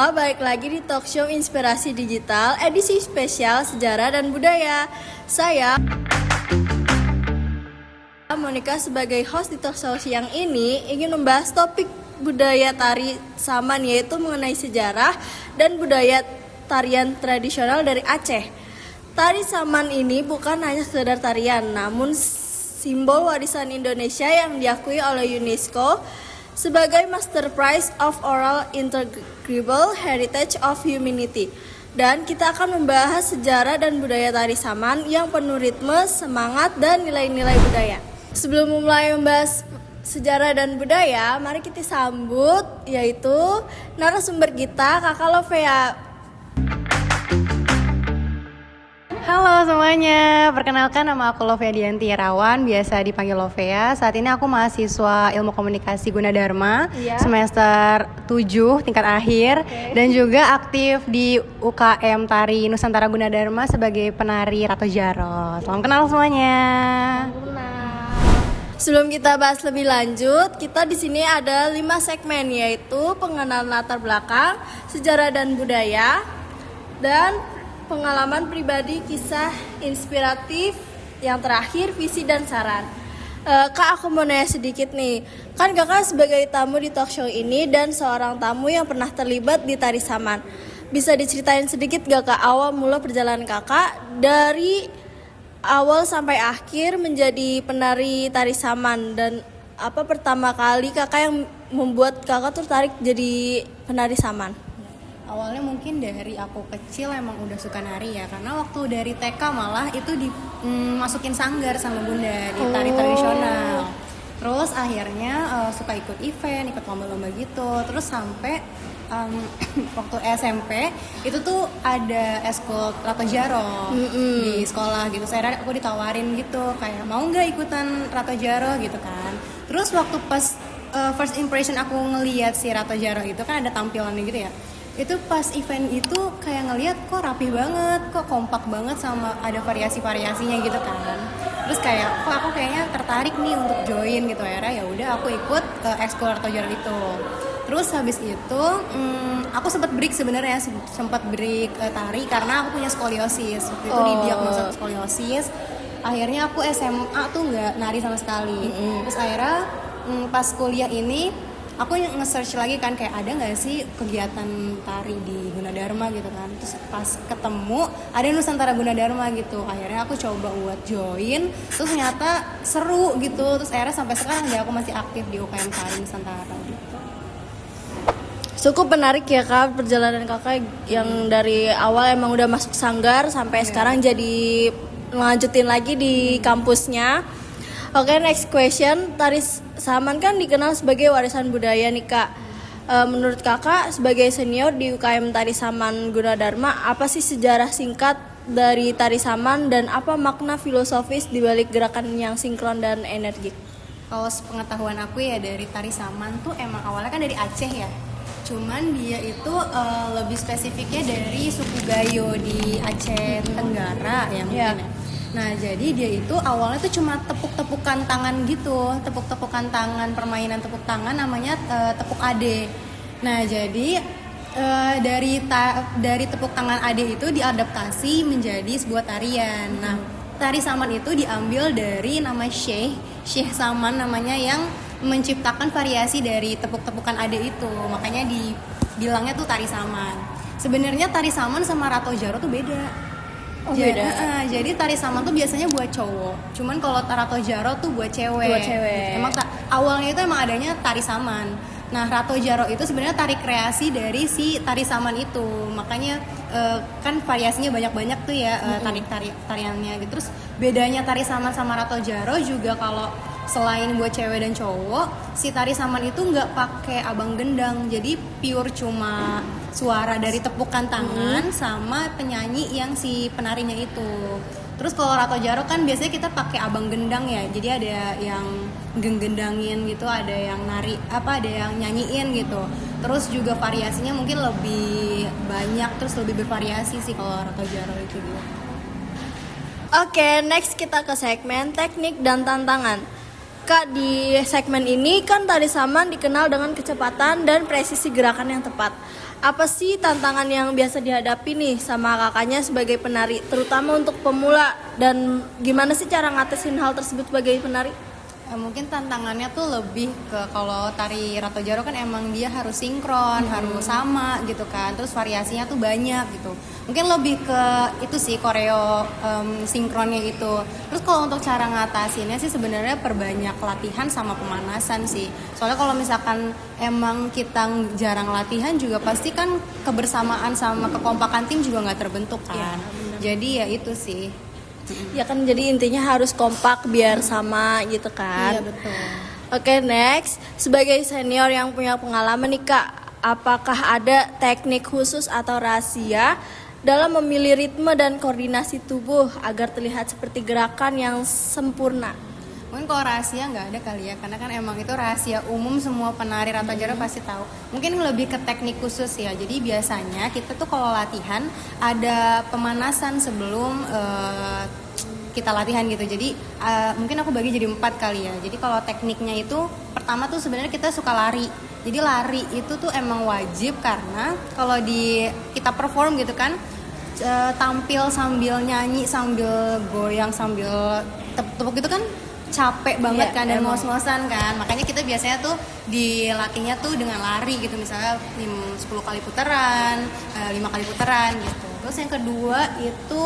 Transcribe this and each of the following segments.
semua, balik lagi di talk show Inspirasi Digital edisi spesial Sejarah dan Budaya. Saya Monica sebagai host di talk show siang ini ingin membahas topik budaya tari Saman, yaitu mengenai sejarah dan budaya tarian tradisional dari Aceh. Tari Saman ini bukan hanya sekedar tarian, namun simbol warisan Indonesia yang diakui oleh UNESCO sebagai Masterpiece of Oral Intangible Heritage of Humanity. Dan kita akan membahas sejarah dan budaya tari Saman yang penuh ritme, semangat, dan nilai-nilai budaya. Sebelum mulai membahas sejarah dan budaya, mari kita sambut yaitu narasumber kita, Kakak Lovea. Halo semuanya, perkenalkan nama aku Lovea Dianti Irawan, biasa dipanggil Lovea. Saat ini aku mahasiswa Ilmu Komunikasi Gunadarma, semester 7 tingkat akhir, dan juga aktif di UKM Tari Nusantara Gunadarma sebagai penari Rato Jaro. Salam kenal semuanya. Sebelum kita bahas lebih lanjut, kita di sini ada 5 segmen, yaitu pengenalan latar belakang, sejarah dan budaya, dan pengalaman pribadi, kisah inspiratif, yang terakhir visi dan saran. Kak, aku mau nanya sedikit nih. Kan kakak sebagai tamu di talk show ini dan seorang tamu yang pernah terlibat di tari Saman. Bisa diceritain sedikit gak Kak awal mula perjalanan kakak dari awal sampai akhir menjadi penari tari Saman, dan apa pertama kali kakak yang membuat kakak tertarik jadi penari Saman? Awalnya mungkin dari aku kecil emang udah suka nari ya, karena waktu dari TK malah itu dimasukin sanggar sama bunda di tari tradisional. Terus akhirnya suka ikut event, ikut lomba-lomba gitu. Terus sampai waktu SMP itu tuh ada eskul Rato Jaro di sekolah gitu. Saya aku ditawarin gitu kayak mau nggak ikutan Rato Jaro gitu kan. Terus waktu pas first impression aku ngelihat si Rato Jaro itu kan ada tampilannya gitu ya. Itu pas event itu kayak ngelihat kok rapih banget, kok kompak banget sama ada variasi-variasinya gitu kan. Terus kayak kok aku kayaknya tertarik nih untuk join gitu ya. Ya udah aku ikut ekskul Rato Jaro itu. Terus habis itu aku sempat break sebenarnya, tari karena aku punya skoliosis. Waktu itu didiagnosa skoliosis. Akhirnya aku SMA tuh nggak nari sama sekali. Terus akhirnya pas kuliah ini aku nge-search lagi kan kayak ada nggak sih kegiatan tari di Gunadarma gitu kan. Terus pas ketemu ada Nusantara Gunadarma gitu, akhirnya aku coba buat join. Terus ternyata seru gitu. Terus akhirnya sampai sekarang ya aku masih aktif di UKM Tari Nusantara gitu. Cukup menarik ya Kak perjalanan kakak yang dari awal emang udah masuk sanggar sampai sekarang jadi lanjutin lagi di kampusnya. Oke, next question. Tari Saman kan dikenal sebagai warisan budaya nih Kak. Menurut kakak sebagai senior di UKM Tari Saman Gunadarma, apa sih sejarah singkat dari Tari Saman dan apa makna filosofis di balik gerakan yang sinkron dan energik? Kalau pengetahuan aku ya dari Tari Saman tuh emang awalnya kan dari Aceh ya. Cuman dia itu lebih spesifiknya dari suku Gayo di Aceh Tenggara ya mungkin ya. Nah jadi dia itu awalnya tuh cuma tepuk-tepukan tangan gitu, tepuk-tepukan tangan, permainan tepuk tangan namanya tepuk ade. Nah jadi dari tepuk tangan ade itu diadaptasi menjadi sebuah tarian. Nah tari Saman itu diambil dari nama Syekh Saman namanya yang menciptakan variasi dari tepuk-tepukan ade itu, makanya dibilangnya tuh tari Saman. Sebenarnya tari Saman sama Rato Jaro tuh beda. Jadi tari Saman tuh biasanya buat cowok, cuman kalau Rato Jaro tuh buat cewek. Emang awalnya itu emang adanya tari Saman. Nah Rato Jaro itu sebenarnya tari kreasi dari si tari Saman itu, makanya kan variasinya banyak-banyak tuh ya tariannya gitu. Terus bedanya tari Saman sama Rato Jaro juga kalau selain buat cewek dan cowok, si tari Saman itu nggak pakai abang gendang, jadi pure cuma suara dari tepukan tangan sama penyanyi yang si penarinya itu. Terus kalau Rato Jaro kan biasanya kita pakai abang gendang ya, jadi ada yang gendangin gitu, ada yang nari ada yang nyanyiin gitu. Terus juga variasinya mungkin lebih banyak, terus lebih bervariasi sih kalau Rato Jaro itu gitu. Oke, next kita ke segmen teknik dan tantangan. Kak, di segmen ini kan tari Saman dikenal dengan kecepatan dan presisi gerakan yang tepat. Apa sih tantangan yang biasa dihadapi nih sama kakaknya sebagai penari, terutama untuk pemula, dan gimana sih cara ngatasin hal tersebut sebagai penari? Mungkin tantangannya tuh lebih ke kalau tari Rato Jaro kan emang dia harus sinkron, harus sama gitu kan. Terus variasinya tuh banyak gitu. Mungkin lebih ke itu sih koreo sinkronnya itu. Terus kalau untuk cara ngatasinnya sih sebenarnya perbanyak latihan sama pemanasan sih. Soalnya kalau misalkan emang kita jarang latihan juga pasti kan kebersamaan sama kekompakan tim juga nggak terbentuk kan. Jadi ya itu sih. Ya kan, jadi intinya harus kompak biar sama gitu kan. Iya betul. Oke, next. Sebagai senior yang punya pengalaman nih Kak, apakah ada teknik khusus atau rahasia dalam memilih ritme dan koordinasi tubuh agar terlihat seperti gerakan yang sempurna? Mungkin kalau rahasia nggak ada kali ya, karena kan emang itu rahasia umum, semua penari Rato Jaro pasti tahu. Mungkin lebih ke teknik khusus ya. Jadi biasanya kita tuh kalau latihan ada pemanasan sebelum kita latihan gitu. Jadi mungkin aku bagi jadi 4 kali ya. Jadi kalau tekniknya itu pertama tuh sebenarnya kita suka lari. Jadi lari itu tuh emang wajib, karena kalau kita perform gitu kan, tampil sambil nyanyi, sambil goyang, sambil tepuk-tepuk gitu kan capek banget kan, dan ngos-ngosan kan. Makanya kita biasanya tuh dilatihnya tuh dengan lari gitu, misalnya 10 kali putaran, 5 kali putaran gitu. Terus yang kedua itu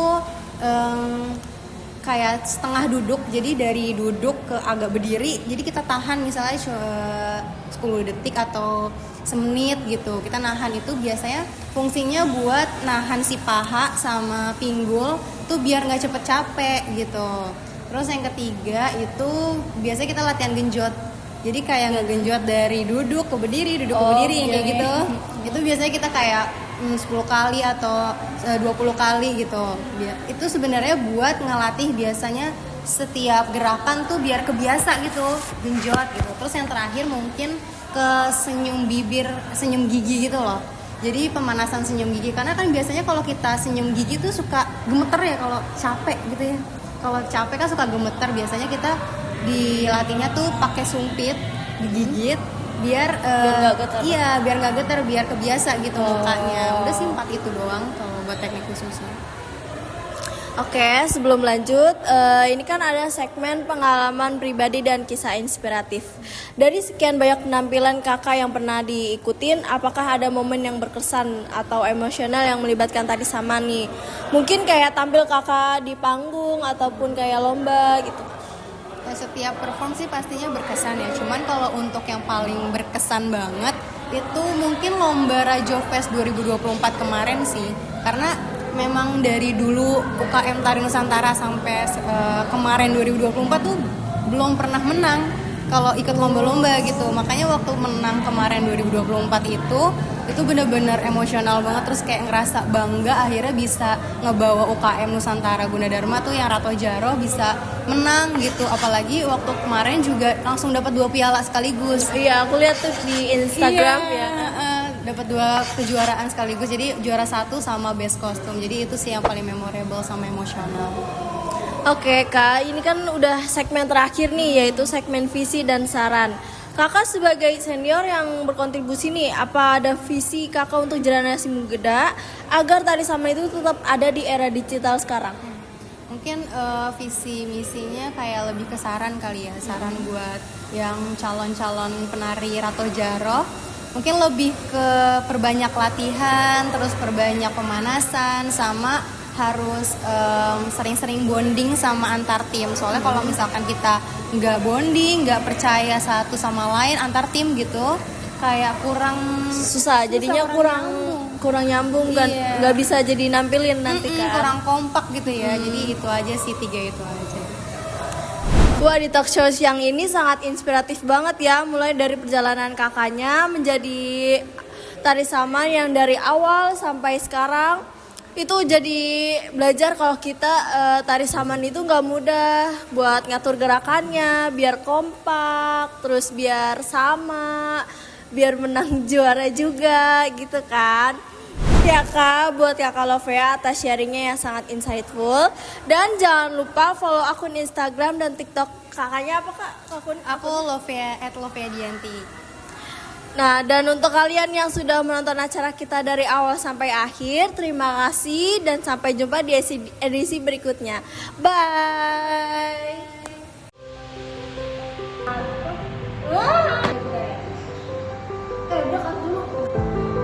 kayak setengah duduk, jadi dari duduk ke agak berdiri, jadi kita tahan misalnya 10 detik atau semenit gitu, kita nahan. Itu biasanya fungsinya buat nahan si paha sama pinggul tuh biar nggak cepet capek gitu. Terus yang ketiga itu biasanya kita latihan genjot. Jadi kayak ngegenjot dari duduk ke berdiri, duduk ke berdiri, kayak gitu. Itu biasanya kita kayak 10 kali atau 20 kali gitu. Itu sebenarnya buat ngelatih biasanya setiap gerakan tuh biar kebiasa gitu, genjot gitu. Terus yang terakhir mungkin ke senyum bibir, senyum gigi gitu loh. Jadi pemanasan senyum gigi, karena kan biasanya kalau kita senyum gigi tuh suka gemeter ya kalau capek gitu ya. Kalau capek kan suka gemeter, biasanya kita dilatihnya tuh pakai sumpit, digigit biar biar nggak getar, biar kebiasa gitu mukanya. Udah sih 4 itu doang kalau buat teknik khususnya. Oke, sebelum lanjut, ini kan ada segmen pengalaman pribadi dan kisah inspiratif. Dari sekian banyak penampilan kakak yang pernah diikutin, apakah ada momen yang berkesan atau emosional yang melibatkan tari sama nih? Mungkin kayak tampil kakak di panggung ataupun kayak lomba gitu. Setiap perform sih pastinya berkesan ya. Cuman kalau untuk yang paling berkesan banget itu mungkin lomba Rajo Fest 2024 kemarin sih. Karena memang dari dulu UKM Tari Nusantara sampai kemarin 2024 tuh belum pernah menang kalau ikut lomba-lomba gitu. Makanya waktu menang kemarin 2024 itu benar-benar emosional banget, terus kayak ngerasa bangga akhirnya bisa ngebawa UKM Nusantara Gunadarma tuh yang Rato Jaro bisa menang gitu. Apalagi waktu kemarin juga langsung dapat 2 piala sekaligus. Iya, aku lihat tuh di Instagram ya. Dapat 2 kejuaraan sekaligus, jadi juara 1 sama best kostum. Jadi itu sih yang paling memorable sama emosional. Oke Kak, ini kan udah segmen terakhir nih, yaitu segmen visi dan saran. Kakak sebagai senior yang berkontribusi nih, apa ada visi kakak untuk generasi muda agar tari sama itu tetap ada di era digital sekarang? Mungkin visi misinya kayak lebih ke saran kali ya, saran buat yang calon-calon penari Rato Jaro. Mungkin lebih ke perbanyak latihan, terus perbanyak pemanasan, sama harus sering-sering bonding sama antar tim. Soalnya kalau misalkan kita nggak bonding, nggak percaya satu sama lain antar tim gitu, kayak kurang susah jadinya, kurang nyambung kan, nggak bisa jadi nampilin nanti kan. Kurang kompak gitu ya. Jadi itu aja sih, 3 itu aja. Wah, di talk show siang ini sangat inspiratif banget ya. Mulai dari perjalanan kakaknya menjadi tari saman yang dari awal sampai sekarang. Itu jadi belajar kalau kita tari saman itu gak mudah buat ngatur gerakannya, biar kompak, terus biar sama, biar menang juara juga gitu kan. Ya Kak, buat Kakak Lovea atas sharingnya yang sangat insightful. Dan jangan lupa follow akun Instagram dan TikTok kakaknya apa Kak? Aku Lovea @Lovea Dianti. Nah, dan untuk kalian yang sudah menonton acara kita dari awal sampai akhir, terima kasih dan sampai jumpa di edisi berikutnya. Bye. Udah kan dulu.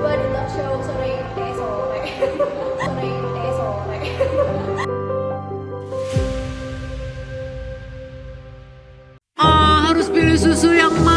Gua di talk show sore. Sore. Harus pilih susu yang mana?